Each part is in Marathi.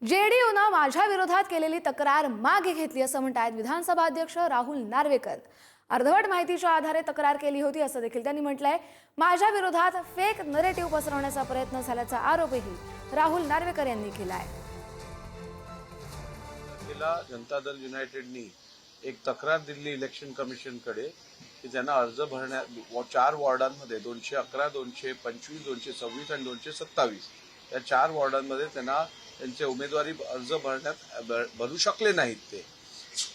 जेडीयूनं माझ्या विरोधात केलेली तक्रार मागे घेतली असं म्हणतायत विधानसभा अध्यक्ष राहुल नार्वेकर। अर्धवट माहितीच्या आधारे तक्रार केली होती असं देखील त्यांनी म्हटलंय। माझ्या विरोधात फेक नरेटिव्ह पसरवण्याचा प्रयत्न झाल्याचा आरोपही राहुल नार्वेकर यांनी केलाय। जनता दल युनायटेडनी एक तक्रार दिली इलेक्शन कमिशनकडे की त्यांना अर्ज भरण्यात 4 वॉर्डांमध्ये 211, 225, 226 आणि 227 या 4 वॉर्डांमध्ये त्यांना त्यांचे उमेदवारी अर्ज भरू शकले नाहीत ते।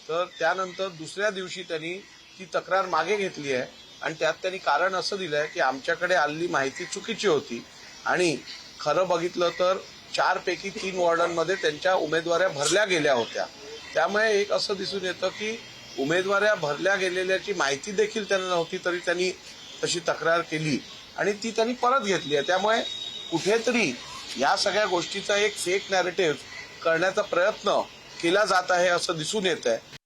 तर त्यानंतर दुसऱ्या दिवशी त्यांनी ती तक्रार मागे घेतली आहे आणि त्यात त्यांनी कारण असं दिलंय की आमच्याकडे आलेली माहिती चुकीची होती आणि खरं बघितलं तर 4 पैकी 3 वॉर्डांमध्ये त्यांच्या उमेदवाऱ्या भरल्या गेल्या होत्या। त्यामुळे एक असं दिसून येतं की उमेदवाऱ्या भरल्या गेलेल्याची माहिती देखील त्यांना नव्हती, तरी त्यांनी तशी तक्रार केली आणि ती त्यांनी परत घेतली आहे। त्यामुळे कुठेतरी या सगळ्या गोष्टीचा एक फेक नॅरेटिव्ह करण्याचा प्रयत्न केला जात आहे असं दिसून येत आहे।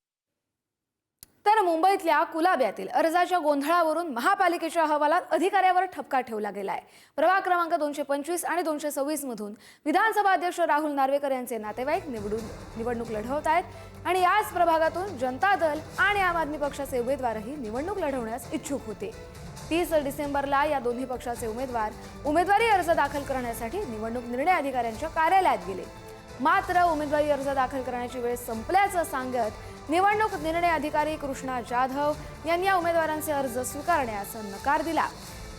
तर मुंबईतल्या कुलाब्यातील अर्जाच्या गोंधळावरून महापालिकेच्या अहवालात अधिकाऱ्यावर ठपका ठेवला गेलाय। प्रभाग क्रमांक 225 आणि 226 मधून विधानसभा अध्यक्ष राहुल नार्वेकर यांचे नातेवाईक निवडणूक लढवत आहेत आणि याच प्रभागातून जनता दल आणि आम आदमी पक्षाचे उमेदवारही निवडणूक लढवण्यास इच्छुक होते। 30 डिसेंबरला या दोन्ही पक्षाचे उमेदवार उमेदवारी अर्ज दाखल करण्यासाठी निवडणूक निर्णय अधिकाऱ्यांच्या कार्यालयात गेले। मात्र उमेदवारी अर्ज दाखल करण्याची वेळ संपल्याचं सांगत निवडणूक निर्णय अधिकारी कृष्णा जाधव यांनी या उमेदवारांचे अर्ज स्वीकारण्यास नकार दिला।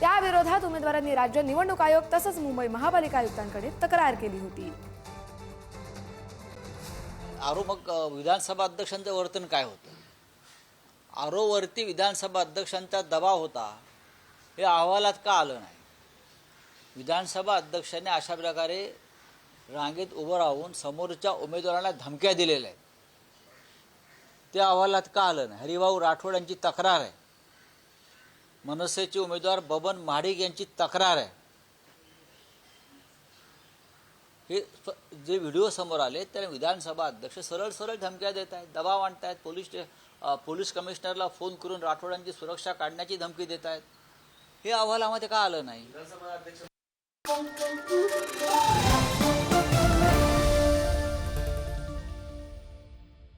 त्या विरोधात उमेदवारांनी राज्य निवडणूक आयोग तसंच मुंबई महापालिका आयुक्तांकडे तक्रार केली होती। मग विधानसभा अध्यक्षांचं वर्तन काय होतं? आरोवरती विधानसभा अध्यक्षांचा दबाव होता, हे अहवालात का आलं नाही? विधानसभा अध्यक्षांनी अशा प्रकारे रांगेत उभं राहून समोरच्या उमेदवारांना धमक्या दिलेल्या आहेत, ते अहवालात का आलं नाही? हरिभाऊ राठोड यांची तक्रार आहे, मनसेचे उमेदवार बबन महाडिक यांची तक्रार आहे। हे जे व्हिडिओ समोर आले त्याने विधानसभा अध्यक्ष सरळ सरळ धमक्या देत आहेत, दबाव आणत आहेत, पोलीस कमिशनरला फोन करून राठोडांची सुरक्षा काढण्याची धमकी देत आहेत। हे अहवालामध्ये का आलं नाही?